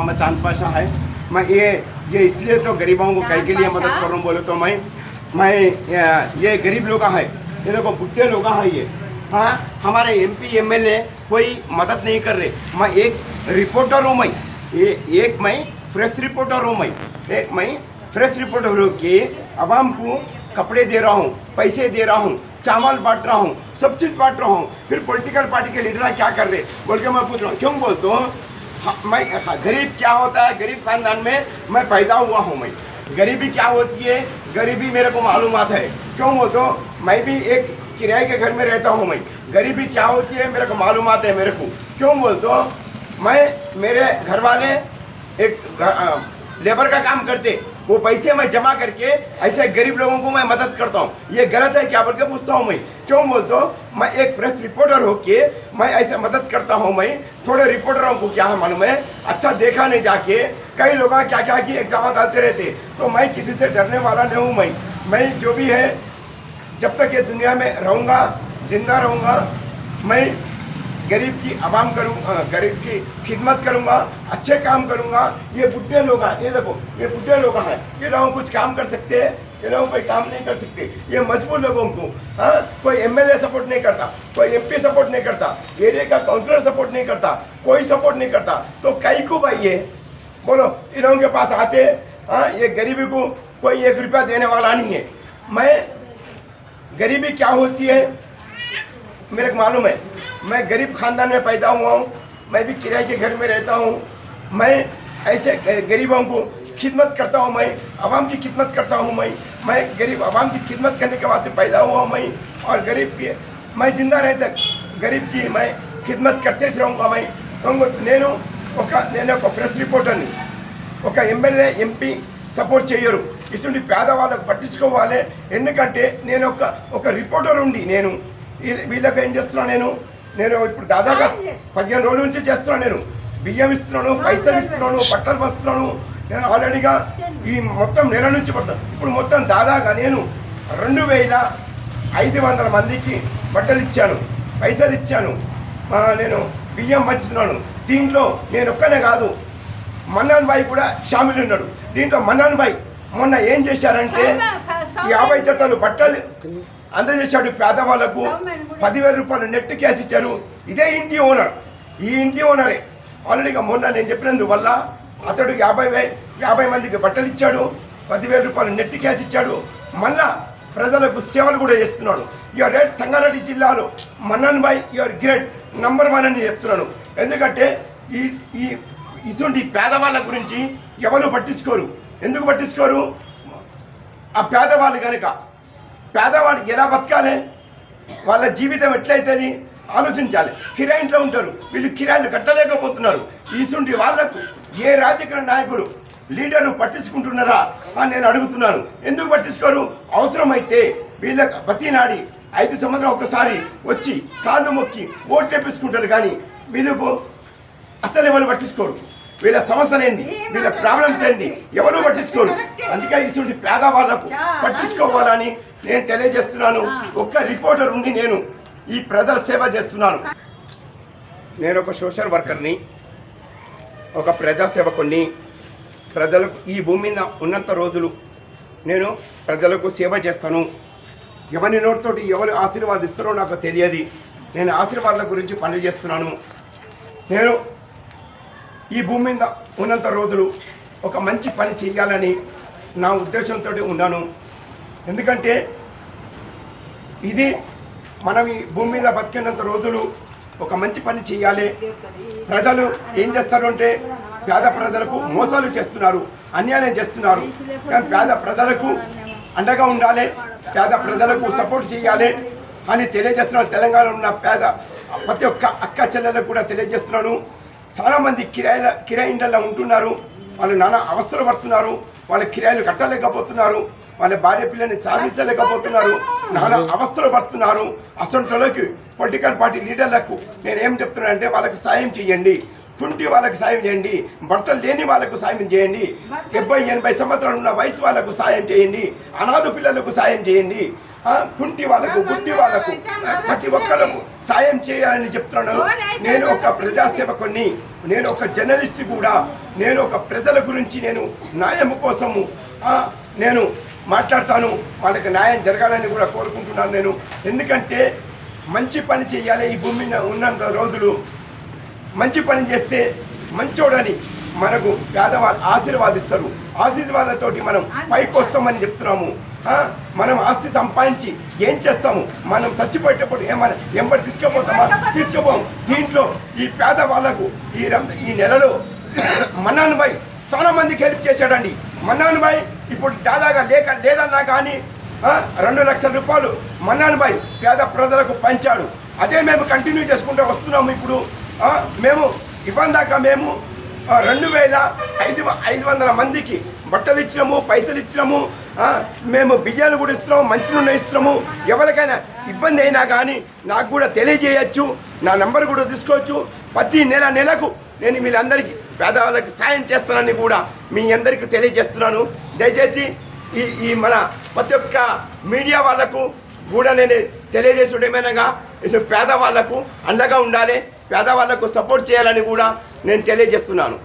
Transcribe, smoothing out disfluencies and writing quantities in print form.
मोहम्मद चांद पाशा है। मैं ये इसलिए तो गरीबों को कई के लिए मदद कर रहा हूँ। बोले तो मैं ये गरीब लोग हैं, ये देखो बुढ़े लोग हैं ये। हाँ, हमारे MP MLA कोई मदद नहीं कर रहे। मैं एक रिपोर्टर हूँ, मैं फ्रेश रिपोर्टर हूँ। मैं फ्रेश रिपोर्टर हूँ कि आवाम को कपड़े दे रहा हूँ, पैसे दे रहा हूँ, चावल बांट रहा हूँ, सब चीज़ बांट रहा हूँ। फिर पॉलिटिकल पार्टी के लीडर क्या कर रहे बोल के मैं पूछ रहा हूँ। क्यों बोलता हूँ? मैं गरीब क्या होता है, गरीब खानदान में मैं पैदा हुआ हूँ। मैं गरीबी क्या होती है, गरीबी मेरे को मालूमात है। क्यों बोलते हो? मैं भी एक किराए के घर में रहता हूँ। मैं गरीबी क्या होती है मेरे को मालूमात है मेरे को। क्यों बोलते हो? मैं मेरे घर वाले एक लेबर का काम करते, वो पैसे मैं जमा करके ऐसे गरीब लोगों को मैं मदद करता हूँ। ये गलत है क्या बोल के पूछता हूँ मैं। क्यों बोलते हो? मैं एक फ्रेश रिपोर्टर हो के मैं ऐसे मदद करता हूँ। मैं थोड़े रिपोर्टरों को क्या है मालूम है, अच्छा देखा नहीं जाके कई लोग क्या क्या की एग्जाम डालते रहते। तो मैं किसी से डरने वाला नहीं हूँ। मैं जो भी है, जब तक ये दुनिया में रहूँगा, जिंदा रहूँगा, मैं गरीब की आवाम करूँगा, गरीब की खिदमत करूँगा, अच्छे काम करूँगा। ये बुढ़े लोग हैं, ये देखो ये बुढ़े लोग हैं, ये लोग कुछ काम कर सकते हैं, ये लोग कोई काम नहीं कर सकते। ये मजबूर लोगों को कोई MLA सपोर्ट नहीं करता, कोई MP सपोर्ट नहीं करता, एरिया का काउंसलर सपोर्ट नहीं करता, कोई सपोर्ट नहीं करता। तो कई को भाई ये बोलो, इन लोगों के पास आते ये गरीबी को कोई 1 रुपया देने वाला नहीं है। मैं गरीबी क्या होती है मेरे को मालूम है। मैं गरीब खानदान में पैदा हुआ हूँ, मैं भी किराए के घर में रहता हूँ। मैं ऐसे गरीबों को खिदमत करता हूँ, मैं आवाम की खिदमत करता हूँ। मैं गरीब आवाम की खिदमत करने के वास्ते पैदा हुआ हूँ मैं। और गरीब की मैं जिंदा रहे तक गरीब की मैं खिदमत करते रहूँगा। నేను ఒక ఫ్రెష్ రిపోర్టర్ని, ఒక MLA MP సపోర్ట్ చేయరు. ఇటువంటి పేదవాళ్ళకు పట్టించుకోవాలి. ఎందుకంటే నేను ఒక రిపోర్టర్ ఉండి నేను వీళ్ళకి ఏం చేస్తున్నాను, నేను ఇప్పుడు దాదాపుగా 15 రోజుల నుంచి చేస్తున్నాను. నేను బియ్యం ఇస్తున్నాను, పైసలు ఇస్తున్నాను, బట్టలు పంచుతున్నాను. నేను ఆల్రెడీగా ఈ మొత్తం నెల నుంచి పడుతున్నాను. ఇప్పుడు మొత్తం దాదాపుగా నేను 2500 మందికి బట్టలు ఇచ్చాను, పైసలు ఇచ్చాను, నేను బియ్యం పంచుతున్నాను. దీంట్లో నేను ఒక్కనే కాదు, మన్నాన్ భాయ్ కూడా షామిల్ ఉన్నాడు. దీంట్లో మన్నాన్ భాయ్ మొన్న ఏం చేశారంటే 50 జతలు బట్టలు అందజేశాడు పేదవాళ్ళకు. 10,000 రూపాయలు నెట్ క్యాష్ ఇచ్చారు. ఇదే ఇంటి ఓనర్, ఈ ఇంటి ఓనరే ఆల్రెడీగా మొన్న నేను చెప్పినందువల్ల అతడు 50 మందికి బట్టలు ఇచ్చాడు, 10,000 రూపాయలు నెట్ క్యాష్ ఇచ్చాడు. మళ్ళా ప్రజలకు సేవలు కూడా చేస్తున్నాడు. యువర్ రేట్ సంగారెడ్డి జిల్లాలో మన్నాన్ భాయ్ యువర్ గ్రేట్ నంబర్ 1 అని చెప్తున్నాను. ఎందుకంటే ఇటువంటి పేదవాళ్ళ గురించి ఎవరు పట్టించుకోరు. ఎందుకు పట్టించుకోరు? ఆ పేదవాళ్ళు కనుక పేదవాళ్ళు ఎలా బతకాలి, వాళ్ళ జీవితం ఎట్లయితుంది ఆలోచించాలి. కిరాయి ఇంట్లో ఉంటారు, వీళ్ళు కిరాయిలు కట్టలేకపోతున్నారు. ఇటువంటి వాళ్లకు ఏ రాజకీయ నాయకుడు లీడరు పట్టించుకుంటున్నారా అని నేను అడుగుతున్నాను. ఎందుకు పట్టించుకోరు? అవసరమైతే వీళ్ళకి బతినాడి 5 సంవత్సరాలు ఒకసారి వచ్చి కాళ్ళు మొక్కి ఓట్లు తెప్పించుకుంటారు. కానీ వీళ్ళకు అసలు ఎవరు పట్టించుకోరు. వీళ్ళ సమస్యలు ఏంది, వీళ్ళ ప్రాబ్లమ్స్ ఏంది ఎవరు పట్టించుకోరు. అందుకే ఇటువంటి పేదవాళ్లకు పట్టించుకోవాలని నేను తెలియజేస్తున్నాను. ఒక్క రిపోర్టర్ ఉండి నేను ఈ ప్రజల సేవ చేస్తున్నాను. నేను ఒక సోషల్ వర్కర్ని, ఒక ప్రజాసేవకుని. ప్రజలకు ఈ భూమి మీద ఉన్నంత రోజులు నేను ప్రజలకు సేవ చేస్తాను. ఎవరి నోటితోటి ఎవరు ఆశీర్వాదిస్తారో నాకు తెలియదు. నేను ఆశీర్వాదాల గురించి పనులు చేస్తున్నాను. నేను ఈ భూమి మీద ఉన్నంత రోజులు ఒక మంచి పని చేయాలని నా ఉద్దేశంతో ఉన్నాను. ఎందుకంటే ఇది మనం ఈ భూమి మీద బతికినంత రోజులు ఒక మంచి పని చేయాలి. ప్రజలు ఏం చేస్తారు అంటే పేద ప్రజలకు మోసాలు చేస్తున్నారు, అన్యాయం చేస్తున్నారు. కానీ పేద ప్రజలకు అండగా ఉండాలి, పేద ప్రజలకు సపోర్ట్ చేయాలి అని తెలియజేస్తున్నాను. తెలంగాణలో ఉన్న పేద ప్రతి ఒక్క అక్క చెల్లెలకు కూడా తెలియజేస్తున్నాను. చాలామంది కిరాయి ఇండ్లలో ఉంటున్నారు, వాళ్ళు నానా అవస్థలు పడుతున్నారు, వాళ్ళ కిరాయిలు కట్టలేకపోతున్నారు, వాళ్ళ భార్య పిల్లని సాధించలేకపోతున్నారు, నానా అవస్థలు పడుతున్నారు. అసంటోళ్ళకి పొలిటికల్ పార్టీ లీడర్లకు నేను ఏం చెప్తున్నానంటే వాళ్ళకి సాయం చేయండి. కుంటి వాళ్ళకి సాయం చేయండి, భర్తలు లేని వాళ్ళకు సాయం చేయండి, 70-80 సంవత్సరాలు ఉన్న వయసు వాళ్ళకు సాయం చేయండి, అనాథ పిల్లలకు సాయం చేయండి. కుంటి వాళ్ళకు గుట్టి వాళ్ళకు ప్రతి ఒక్కరికి సాయం చేయాలని చెప్తున్నాను. నేను ఒక ప్రజాసేవకుని, నేను ఒక జర్నలిస్ట్ కూడా, నేను ఒక ప్రజల గురించి నేను న్యాయం కోసము నేను మాట్లాడతాను. వాళ్ళకి న్యాయం జరగాలని కూడా కోరుకుంటున్నాను నేను. ఎందుకంటే మంచి పని చేయాలి. ఈ భూమి మీద ఉన్నంత రోజులు మంచి పని చేస్తే మంచోడని మనకు పేదవాళ్ళు ఆశీర్వాదిస్తారు. ఆశీర్వాదాలతోటి మనం పైకి వస్తామని చెప్తున్నాము. మనం ఆస్తి సంపాదించి ఏం చేస్తాము? మనం చచ్చిపోయేటప్పుడు ఏమైనా ఎంబడి తీసుకుపోతామా? తీసుకుపోం. దీంట్లో ఈ పేదవాళ్ళకు ఈ నెలలో మన్నాన్ భాయ్ చాలా మందికి హెల్ప్ చేశాడండి. మన్నాన్ భాయ్ ఇప్పుడు దాదాగా లేదన్నా కానీ 2 లక్షల రూపాయలు మన్నాన్ భాయ్ పేద ప్రజలకు పంచాడు. అదే మేము కంటిన్యూ చేసుకుంటూ వస్తున్నాము. ఇప్పుడు మేము ఇవ్వందాకా మేము 2,500 మందికి బట్టలు ఇచ్చినాము, పైసలు ఇచ్చినాము, మేము బియ్యాలు కూడా ఇస్తున్నాము, మంచినూనె ఇస్తున్నాము. ఎవరికైనా ఇబ్బంది అయినా కానీ నాకు కూడా తెలియజేయచ్చు. నా నంబర్ కూడా తీసుకోవచ్చు. ప్రతి నెలకు నేను వీళ్ళందరికీ పేదవాళ్ళకి సాయం చేస్తానని కూడా మీ అందరికీ తెలియజేస్తున్నాను. దయచేసి ఈ మన ప్రతి ఒక్క మీడియా వాళ్ళకు కూడా నేను తెలియజేసుడు ఏమైనాగా పేదవాళ్లకు అండగా ఉండాలి, పేదవాళ్లకు సపోర్ట్ చేయాలని కూడా నేను తెలియజేస్తున్నాను.